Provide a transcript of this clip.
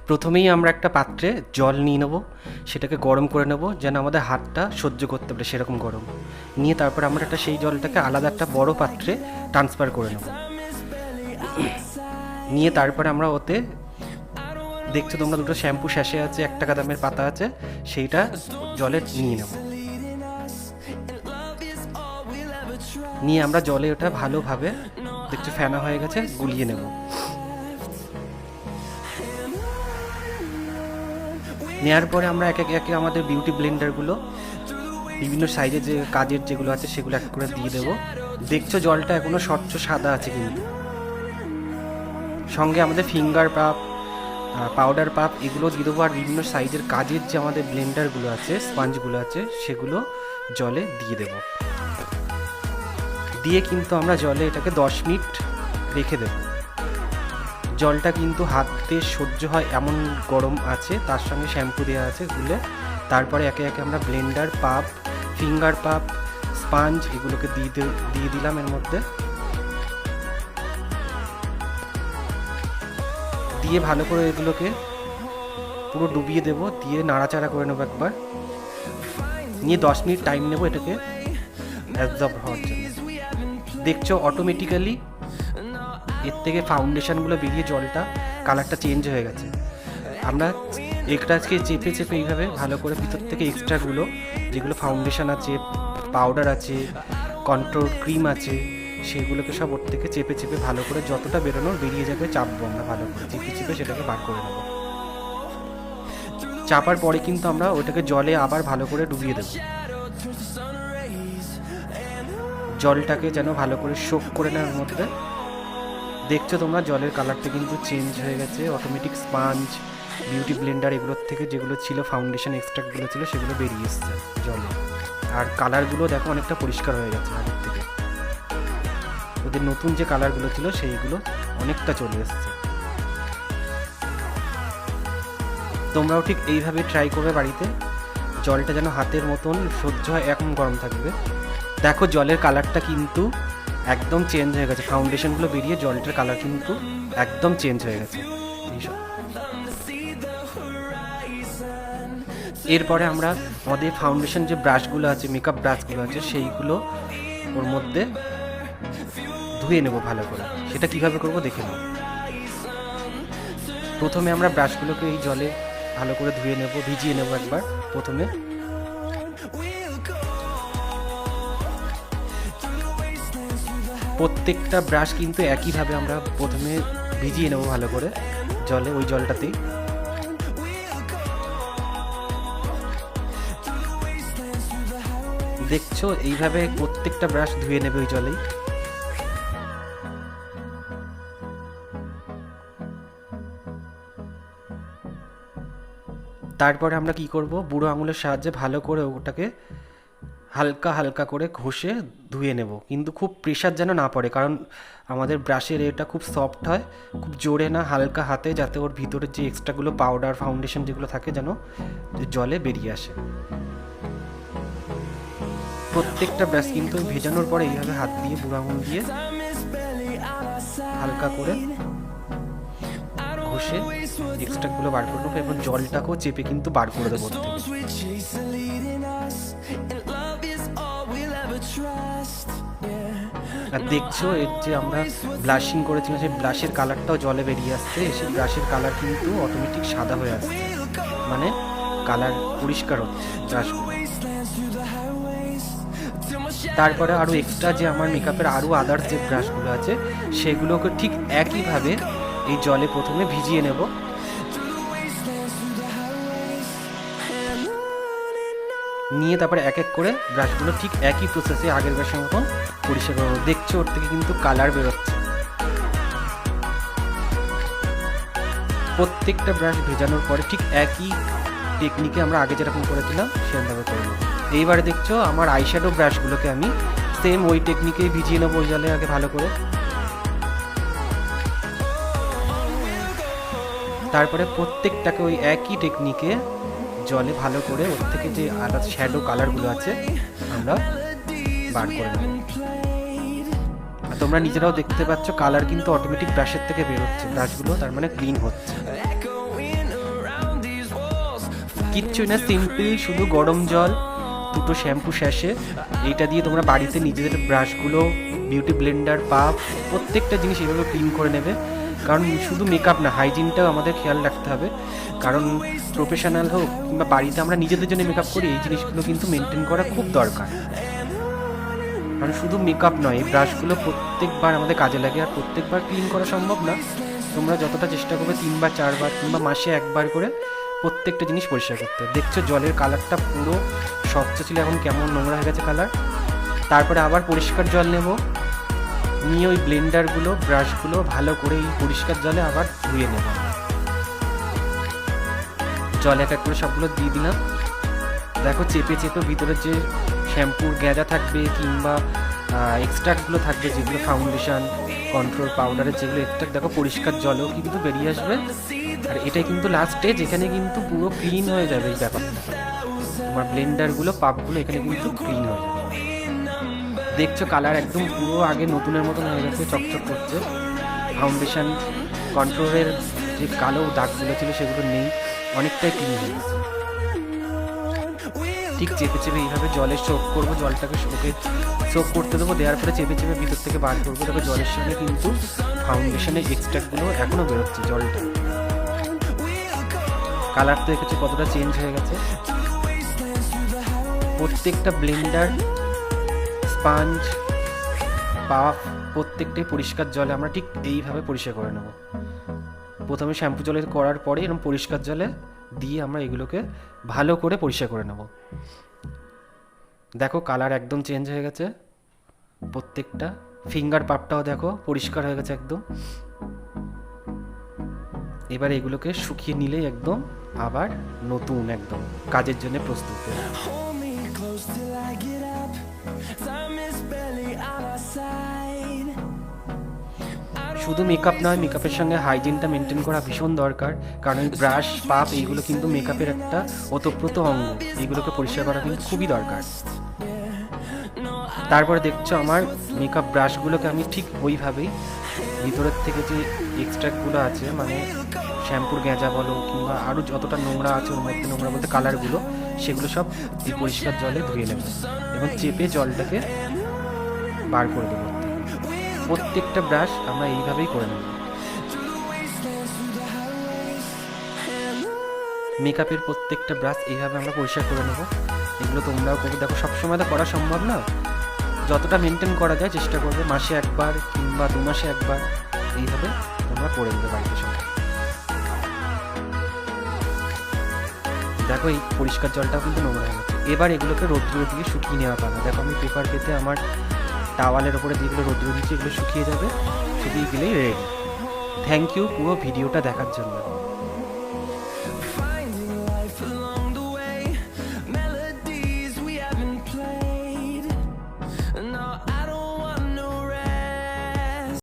প্রথমেই আমরা একটা পাত্রে জল নিয়ে নেব, সেটাকে গরম করে নেব যেন আমাদের হাতটা সহ্য করতে পারে সেরকম গরম। নিয়ে তারপর আমরা সেই জলটাকে আলাদা একটা বড় পাত্রে ট্রান্সফার করে নেব। নিয়ে তারপরে আমরা ওতে দেখছো তোমরা দুটো শ্যাম্পু স্যাশে আছে, 1 টাকা দামের পাতা আছে, সেইটা জলে নিয়ে নেব। নিয়ে আমরা জলে ওটা ভালোভাবে দেখছো ফেনা হয়ে গেছে গুলিয়ে নেব। নেওয়ার পরে আমরা একে একে আমাদের বিউটি ব্লেন্ডারগুলো বিভিন্ন সাইজে যে কাজের যেগুলো আছে সেগুলো এক করে দিয়ে দেবো। দেখছো জলটা এখনো স্বচ্ছ সাদা আছে, কিন্তু সঙ্গে আমাদের ফিঙ্গার পাপ, পাউডার পাপ এগুলো দিয়ে দেবো। আর বিভিন্ন সাইজের কাজের যে আমাদের ব্লেন্ডারগুলো আছে, স্পঞ্জগুলো আছে, সেগুলো জলে দিয়ে দেব। দিয়ে কিন্তু আমরা জলে এটাকে 10 মিনিট রেখে দেব। জলটা কিন্তু হাতে সহ্য হয় এমন গরম আছে, তার সঙ্গে শ্যাম্পু দেওয়া আছে গুলে। তারপরে একে একে আমরা ব্লেন্ডার পাপ, ফিঙ্গার পাপ, স্পঞ্জ এগুলোকে দিয়ে দিলাম এর মধ্যে। দিয়ে ভালো করে এগুলোকে পুরো ডুবিয়ে দেব, দিয়ে নাড়াচাড়া করে নেবো একবার। নিয়ে 10 মিনিট টাইম নেব এটাকে অ্যাবজর্ব হওয়ার জন্য। দেখছো অটোমেটিক্যালি এর থেকে ফাউন্ডেশনগুলো বেরিয়ে জলটা কালারটা চেঞ্জ হয়ে গেছে। আমরা এটাকে চেপে চেপে এইভাবে ভালো করে ভিতর থেকে এক্সট্রাগুলো যেগুলো ফাউন্ডেশন আছে, পাউডার আছে, কন্ট্রোল ক্রিম আছে, সেগুলোকে সব ওর থেকে চেপে চেপে ভালো করে যতটা বেরোনোর বেরিয়ে যাবে চাপবো আমরা ভালো করে, চেপে চেপে সেটাকে বার করে নেব। চাপার পরে কিন্তু আমরা ওটাকে জলে আবার ভালো করে ডুবিয়ে দেব। জলটাকে যেন ভালো করে সোক করে নেওয়ার মধ্যে। দেখছো তোমরা জলের কালারটা কিন্তু চেঞ্জ হয়ে গেছে। অটোমেটিক স্পঞ্জ, বিউটি ব্লেন্ডার এগুলোর থেকে যেগুলো ছিল ফাউন্ডেশন এক্সট্রাক্টগুলো ছিল সেগুলো বেরিয়ে এসছে জলে। আর কালারগুলো দেখো অনেকটা পরিষ্কার হয়ে গেছে আগের থেকে। ওদের নতুন যে কালারগুলো ছিল সেইগুলো অনেকটা চলে এসছে। তোমরাও ঠিক এইভাবে ট্রাই করবে বাড়িতে। জলটা যেন হাতের মতন সহ্য হয় এরকম গরম থাকবে। দেখো জলের কালারটা কিন্তু একদম চেঞ্জ হয়ে গেছে, ফাউন্ডেশনগুলো বেরিয়ে জলটার কালার কিন্তু একদম চেঞ্জ হয়ে গেছে। এরপরে আমরা আমাদের ফাউন্ডেশন যে ব্রাশগুলো আছে, মেকআপ ব্রাশগুলো আছে, সেইগুলো ওর মধ্যে ধুয়ে নেব ভালো করে। সেটা কিভাবে করব দেখে নেব। প্রথমে আমরা ব্রাশগুলোকে এই জলে ভালো করে ধুয়ে নেব, ভিজিয়ে নেব একবার। প্রথমে প্রত্যেকটা ব্রাশ কিন্তু একইভাবে আমরা প্রথমে ভিজিয়ে নেব ভালো করে জলে, ওই জলটাতেই। দেখছো এইভাবে প্রত্যেকটা ব্রাশ ধুয়ে নেবে ওই জলেই। তারপরে আমরা কি করব, বুড়ো আঙুলের সাহায্যে ভালো করে ওটাকে হালকা হালকা করে ঘষে ধুয়ে নেব। কিন্তু খুব প্রেশার যেন না পড়ে, কারণ আমাদের ব্রাশের এটা খুব সফট হয়, খুব জোরে না, হালকা হাতে, যাতে ওর ভিতরে যে এক্সট্রাগুলো পাউডার ফাউন্ডেশন যেগুলো থাকে যেন জলে বেরিয়ে আসে। প্রত্যেকটা ব্রাশ কিন্তু ভেজানোর পরে এইভাবে হাত দিয়ে বুড়ো আঙুল দিয়ে হালকা করে ঘষে এক্সট্রাগুলো বার করে নেবো, এবং জলটাকেও চেপে কিন্তু বার করে দেবো। আর দেখছো এর যে আমরা ব্লাশিং করেছিলাম সেই ব্লাশের কালারটাও জলে বেরিয়ে আসছে। এসে ব্রাশের কালার কিন্তু অটোমেটিক সাদা হয়ে আসছে, মানে কালার পরিষ্কার হচ্ছে ব্রাশগুলো। তারপরে আরও এক্সট্রা যে আমার মেকআপের আরও আদার্স যে ব্রাশগুলো আছে সেগুলোকে ঠিক একইভাবে এই জলে প্রথমে ভিজিয়ে নেব। নিয়ে তারপরে এক এক করে ব্রাশগুলো ঠিক একই প্রসেসে আগের ব্রাশের মতন পরিষ্কার করবো। দেখছো ওর থেকে কিন্তু কালার বেরোচ্ছে। প্রত্যেকটা ব্রাশ ভেজানোর পরে ঠিক একই টেকনিকে আমরা আগে যেরকম করেছিলাম সেরকমভাবে করবো। এইবারে দেখছো আমার আইশ্যাডো ব্রাশগুলোকে আমি সেম ওই টেকনিকেই ভিজিয়ে নেবো ওই জলে আগে ভালো করে। তারপরে প্রত্যেকটাকে ওই একই টেকনিকে জলে ভালো করে ওর থেকে যে আলাদা শ্যাডো কালারগুলো আছে আমরা বার করে নেব। তোমরা নিজেরাও দেখতে পাচ্ছ কালার কিন্তু অটোমেটিক ব্রাশের থেকে বেরোচ্ছে ব্রাশগুলো, তার মানে ক্লিন হচ্ছে। কিচ্ছুই না, সিম্পল শুধু গরম জল, দুটো শ্যাম্পু স্যাশে, এইটা দিয়ে তোমরা বাড়িতে নিজেদের ব্রাশগুলো, বিউটি ব্লেন্ডার, পাফ, প্রত্যেকটা জিনিস এইভাবে ক্লিন করে নেবে। কারণ শুধু মেকআপ না, হাইজিনটাও আমাদের খেয়াল রাখতে হবে। কারণ প্রফেশনাল হোক কিংবা বাড়িতে আমরা নিজেদের জন্য মেকআপ করি, এই জিনিসগুলো কিন্তু মেনটেন করা খুব দরকার। কারণ শুধু মেকআপ নয়, এই ব্রাশগুলো প্রত্যেকবার আমাদের কাজে লাগে, আর প্রত্যেকবার ক্লিন করা সম্ভব না। তোমরা যতটা চেষ্টা করবে 3 বার 4 বার কিংবা মাসে 1 বার করে প্রত্যেকটা জিনিস পরিষ্কার করতে। দেখছো জলের কালারটা পুরো স্বচ্ছ ছিল, এখন কেমন নোংরা হয়ে গেছে কালার। তারপরে আবার পরিষ্কার জল নেব, নিয়ে ওই ব্লেন্ডারগুলো, ব্রাশগুলো ভালো করে এই পরিষ্কার জলে আবার ধুয়ে নেব। জল এক এক করে সবগুলো দিয়ে দিলাম। দেখো চেপে চেপে ভিতরে যে শ্যাম্পুর গ্যাঁজা থাকবে কিংবা এক্সট্রাক্টগুলো থাকবে, যেগুলো ফাউন্ডেশন, কন্ট্রোল পাউডারের যেগুলো এক্সট্রাক্ট, দেখো পরিষ্কার জলেও কিন্তু বেরিয়ে আসবে। আর এটাই কিন্তু লাস্ট স্টেজ, এখানে কিন্তু পুরো ক্লিন হয়ে যাবে এই ব্যাপারটা। তোমার ব্লেন্ডারগুলো, পাপগুলো এখানে কিন্তু ক্লিন হয়ে যাবে। দেখছো কালার একদম পুরো আগে নতুনের মতন হয়ে গেছে, চকচক করছে। ফাউন্ডেশন, কন্ট্রোলের যে কালো দাগগুলো ছিল সেগুলো নেই, অনেকটাই ক্লিন হয়ে গেছে। ঠিক চেপে চেপে এইভাবে জলে সোক করবো, জলটাকে সোক করতে দেবো, দেওয়ার পরে চেপে চেপে ভিতর থেকে বার করবো। দেখো জলের সঙ্গে কিন্তু ফাউন্ডেশনের এক্সট্রাক্টগুলো এখনও বেরোচ্ছে জলটা। কালার তো দেখেছি কতটা চেঞ্জ হয়ে গেছে। প্রত্যেকটা ব্লেন্ডার, স্পঞ্জ, পাফ প্রত্যেকটাই পরিষ্কার জলে আমরা ঠিক এইভাবে পরিষ্কার করে নেব। প্রথমে শ্যাম্পু জলে করার পরে এরকম পরিষ্কার জলে দিয়ে আমরা এগুলোকে ভালো করে পরিষ্কার করে নেব। দেখো কালার একদম চেঞ্জ হয়ে গেছে প্রত্যেকটা। ফিঙ্গার পাপটাও দেখো পরিষ্কার হয়ে গেছে একদম। এবার এগুলোকে শুকিয়ে নিলেই একদম আবার নতুন একদম কাজের জন্য প্রস্তুত। শুধু মেকআপ নয়, মেকআপের সঙ্গে হাইজিনটা মেনটেন করা ভীষণ দরকার। কারণ এই ব্রাশ, পাপ এইগুলো কিন্তু মেকআপের একটা ওতপ্রোত অঙ্গ, এইগুলোকে পরিষ্কার করা কিন্তু খুবই দরকার। তারপরে দেখছো আমার মেকআপ ব্রাশগুলোকে আমি ঠিক ওইভাবেই ভিতরের থেকে যে এক্সট্রাক্টগুলো আছে, মানে শ্যাম্পুর গ্যাঁজা বলো কিংবা আরও যতটা নোংরা আছে ওর মধ্যে, নোংরা বলতে কালারগুলো, সেগুলো সব এই পরিষ্কার জলে ধুয়ে নেব এবং চেপে জলটাকে বার করে দেবো। প্রত্যেকটা ব্রাশ আমরা এইভাবেই করে নেব। মেকআপের প্রত্যেকটা ব্রাশ এইভাবে আমরা পরিষ্কার করে নেব। এগুলো তোমরাও করবে। দেখো সবসময় তো করা সম্ভব না, যতটা মেনটেন করা যায় চেষ্টা করবে, মাসে 1 বার কিংবা 2 মাসে 1 বার এইভাবে তোমরা করে নেবে বাড়িতে সবাই। দেখো এই পরিষ্কার জলটাও কিন্তু নোংরা হয়ে গেছে। এবার এগুলোকে রোদ্দুরে দিয়ে শুকিয়ে নেওয়া পাবে। দেখো আমি পেপার পেতে আমার টাওয়ালের ওপরে যেগুলো রোদ্দুরে দিচ্ছি এগুলো শুকিয়ে যাবে, শুকিয়ে গেলেই রেডি। থ্যাংক ইউ পুরো ভিডিওটা দেখার জন্য।